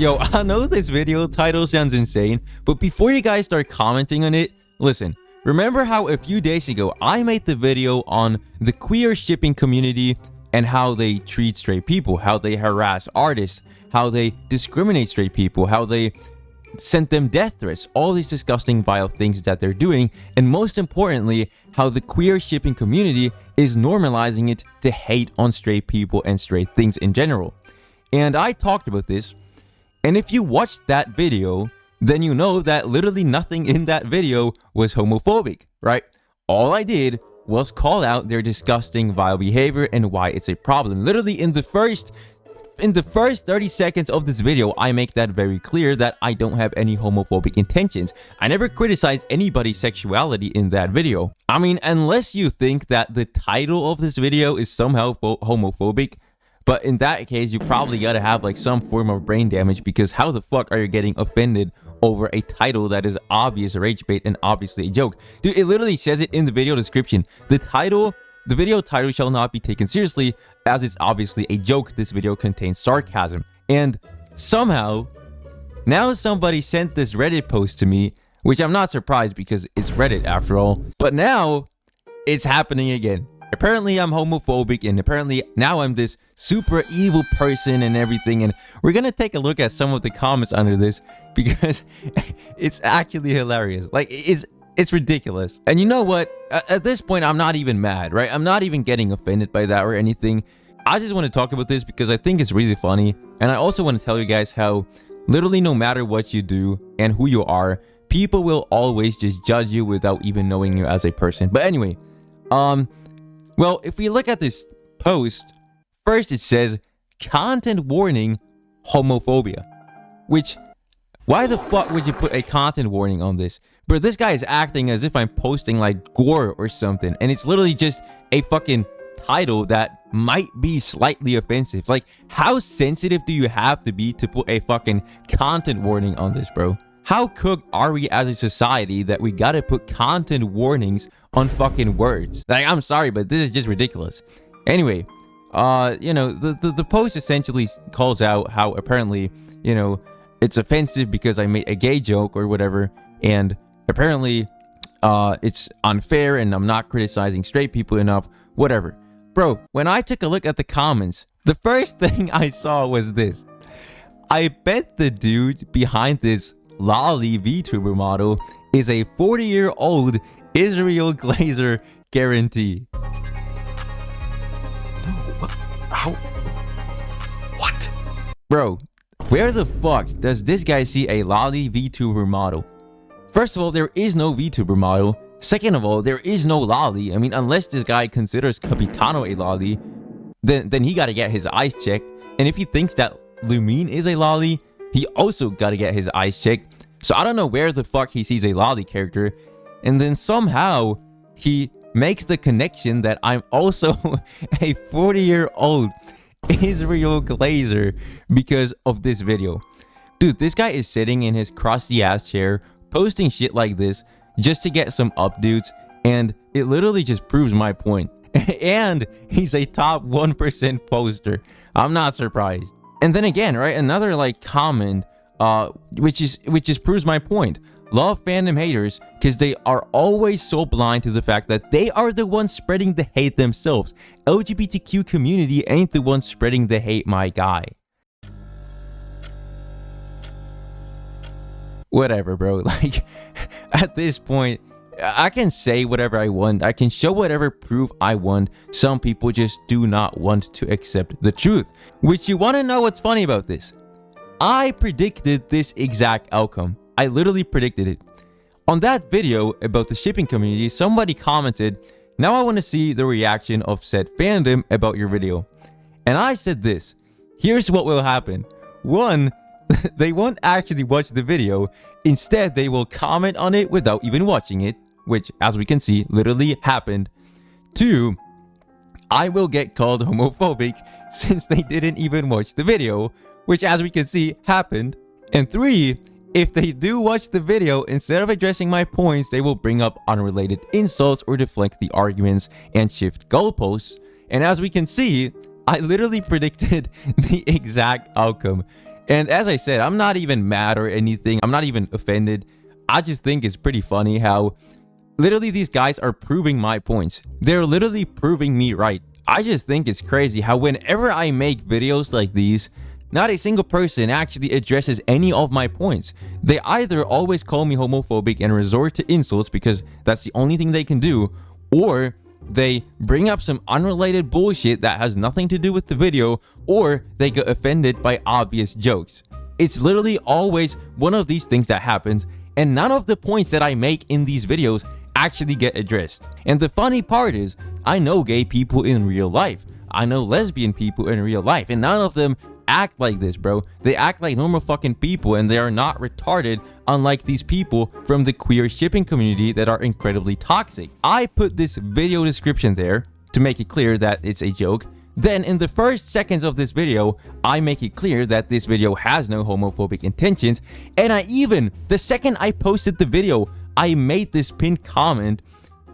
Yo, I know this video title sounds insane, but before you guys start commenting on it, listen. Remember how a few days ago I made the video on the queer shipping community and how they treat straight people, how they harass artists, how they discriminate straight people, how they sent them death threats, all these disgusting, vile things that they're doing, and most importantly, how the queer shipping community is normalizing it to hate on straight people and straight things in general. And I talked about this, and if you watched that video, then you know that literally nothing in that video was homophobic, right? All I did was call out their disgusting, vile behavior and why it's a problem. Literally in the first 30 seconds of this video, I make that very clear that I don't have any homophobic intentions. I never criticized anybody's sexuality in that video. I mean, unless you think that the title of this video is somehow homophobic, but in that case, you probably gotta have like some form of brain damage, because how the fuck are you getting offended over a title that is obvious rage bait and obviously a joke? Dude, it literally says it in the video description. The video title shall not be taken seriously, as it's obviously a joke. This video contains sarcasm. And somehow, now somebody sent this Reddit post to me, which I'm not surprised because it's Reddit after all. But now, it's happening again. Apparently I'm homophobic, and apparently now I'm this super evil person and everything, and we're gonna take a look at some of the comments under this because it's actually hilarious. Like, it's ridiculous. And you know what? At this point, I'm not even mad, right? I'm not even getting offended by that or anything. I just want to talk about this because I think it's really funny, and I also want to tell you guys how literally no matter what you do and who you are, people will always just judge you without even knowing you as a person. But anyway, well, if we look at this post, first it says, content warning, homophobia. Which, why the fuck would you put a content warning on this? But this guy is acting as if I'm posting like gore or something, and it's literally just a fucking title that might be slightly offensive. Like, how sensitive do you have to be to put a fucking content warning on this, bro? How cooked are we as a society that we gotta put content warnings on fucking words? Like, I'm sorry, but this is just ridiculous. Anyway, you know, the post essentially calls out how apparently, you know, it's offensive because I made a gay joke or whatever, and apparently it's unfair and I'm not criticizing straight people enough, whatever. Bro, when I took a look at the comments, the first thing I saw was this. I bet the dude behind this lolly VTuber model is a 40-year-old Israel Glazer guarantee. No, how? What? Bro, where the fuck does this guy see a lolly VTuber model? First of all, there is no VTuber model. Second of all, there is no lolly. I mean, unless this guy considers Capitano a lolly, then he gotta get his eyes checked. And if he thinks that Lumine is a lolly, he also gotta get his eyes checked. So I don't know where the fuck he sees a lolly character. And then somehow he makes the connection that I'm also a 40-year-old Israel Glazer because of this video. Dude, this guy is sitting in his crusty ass chair posting shit like this just to get some updates, and it literally just proves my point. And he's a top 1% poster. I'm not surprised. And then again, right, another like comment which just proves my point. Love fandom haters because they are always so blind to the fact that they are the ones spreading the hate themselves. LGBTQ community ain't the ones spreading the hate, my guy. Whatever, bro. Like, at this point, I can say whatever I want. I can show whatever proof I want. Some people just do not want to accept the truth. Which, you want to know what's funny about this? I predicted this exact outcome. I literally predicted it. On that video about the shipping community, somebody commented, "Now I want to see the reaction of said fandom about your video." And I said this. Here's what will happen. 1, they won't actually watch the video. Instead, they will comment on it without even watching it, which, as we can see, literally happened. 2, I will get called homophobic since they didn't even watch the video, which, as we can see, happened. And 3, if they do watch the video, instead of addressing my points, they will bring up unrelated insults or deflect the arguments and shift goalposts. And as we can see, I literally predicted the exact outcome. And as I said, I'm not even mad or anything. I'm not even offended. I just think it's pretty funny how literally these guys are proving my points. They're literally proving me right. I just think it's crazy how whenever I make videos like these, not a single person actually addresses any of my points. They either always call me homophobic and resort to insults because that's the only thing they can do, or they bring up some unrelated bullshit that has nothing to do with the video, or they get offended by obvious jokes. It's literally always one of these things that happens, and none of the points that I make in these videos actually get addressed. And the funny part is, I know gay people in real life. I know lesbian people in real life, and none of them act like this, bro. They act like normal fucking people, and they are not retarded, unlike these people from the queer shipping community that are incredibly toxic. I put this video description there to make it clear that it's a joke. Then in the first seconds of this video, I make it clear that this video has no homophobic intentions, and the second I posted the video, I made this pinned comment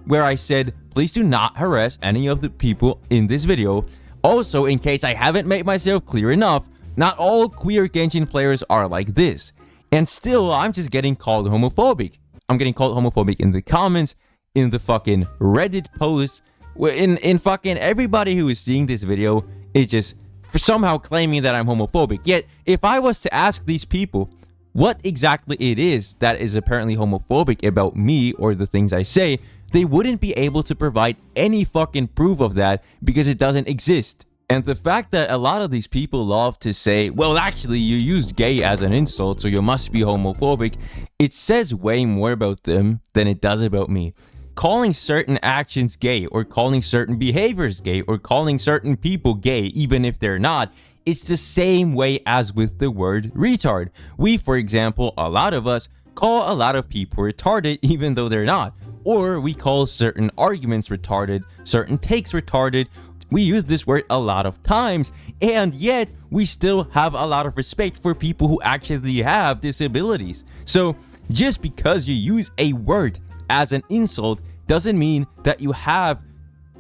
where I said, please do not harass any of the people in this video. Also, in case I haven't made myself clear enough, not all queer Genshin players are like this. And still, I'm just getting called homophobic. I'm getting called homophobic in the comments, in the fucking Reddit posts, in fucking everybody who is seeing this video is just somehow claiming that I'm homophobic. Yet, if I was to ask these people what exactly it is that is apparently homophobic about me or the things I say, they wouldn't be able to provide any fucking proof of that because it doesn't exist. And the fact that a lot of these people love to say, well, actually, you used gay as an insult, so you must be homophobic, it says way more about them than it does about me. Calling certain actions gay, or calling certain behaviors gay, or calling certain people gay, even if they're not, it's the same way as with the word retard. We, for example, a lot of us, call a lot of people retarded even though they're not. Or we call certain arguments retarded, certain takes retarded. We use this word a lot of times, and yet we still have a lot of respect for people who actually have disabilities. So just because you use a word as an insult doesn't mean that you have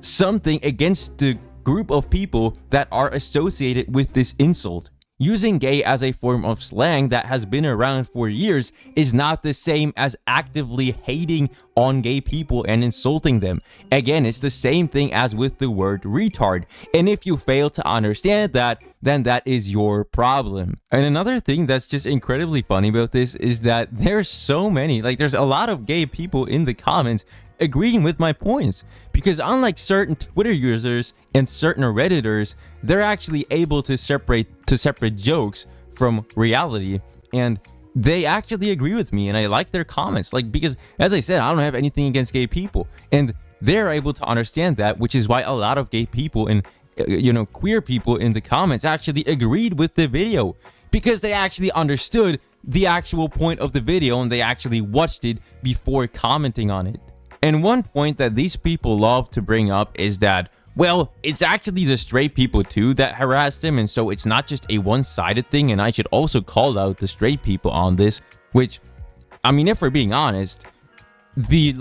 something against the group of people that are associated with this insult. Using gay as a form of slang that has been around for years is not the same as actively hating on gay people and insulting them. Again, it's the same thing as with the word retard. And if you fail to understand that, then that is your problem. And another thing that's just incredibly funny about this is that there's so many, there's a lot of gay people in the comments agreeing with my points, because unlike certain Twitter users and certain Redditors, they're actually able to separate jokes from reality, and they actually agree with me, and I like their comments, because as I said, I don't have anything against gay people, and they're able to understand that, which is why a lot of gay people and queer people in the comments actually agreed with the video, because they actually understood the actual point of the video and they actually watched it before commenting on it. And one point that these people love to bring up is that, well, it's actually the straight people too that harassed him, and so it's not just a one-sided thing, and I should also call out the straight people on this, which, I mean, if we're being honest, the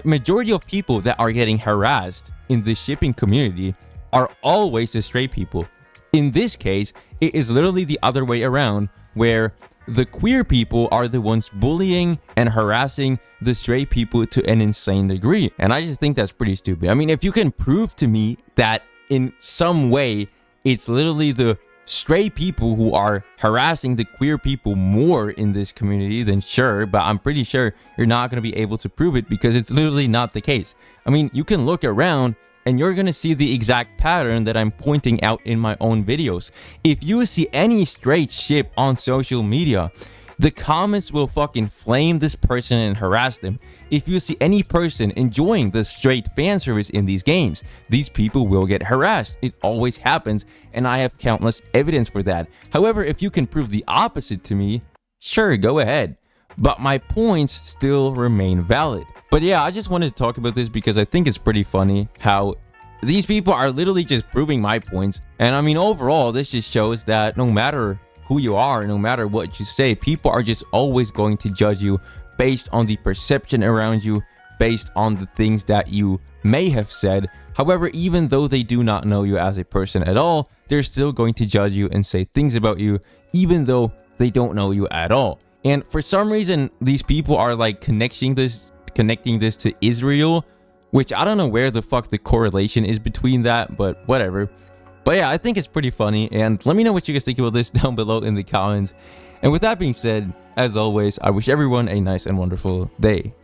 majority of people that are getting harassed in the shipping community are always the straight people. In this case, it is literally the other way around, where the queer people are the ones bullying and harassing the straight people to an insane degree. And I just think that's pretty stupid. I mean, if you can prove to me that in some way it's literally the straight people who are harassing the queer people more in this community, then sure, but I'm pretty sure you're not going to be able to prove it because it's literally not the case. I mean, you can look around and you're gonna see the exact pattern that I'm pointing out in my own videos. If you see any straight ship on social media, the comments will fucking flame this person and harass them. If you see any person enjoying the straight fan service in these games, these people will get harassed. It always happens, and I have countless evidence for that. However, if you can prove the opposite to me, sure, go ahead. But my points still remain valid. But yeah, I just wanted to talk about this because I think it's pretty funny how these people are literally just proving my points. And I mean, overall, this just shows that no matter who you are, no matter what you say, people are just always going to judge you based on the perception around you, based on the things that you may have said. However, even though they do not know you as a person at all, they're still going to judge you and say things about you, even though they don't know you at all. And for some reason, these people are like connecting this to Israel, which I don't know where the fuck the correlation is between that, but whatever. But yeah, I think it's pretty funny, and let me know what you guys think about this down below in the comments. And with that being said, as always, I wish everyone a nice and wonderful day.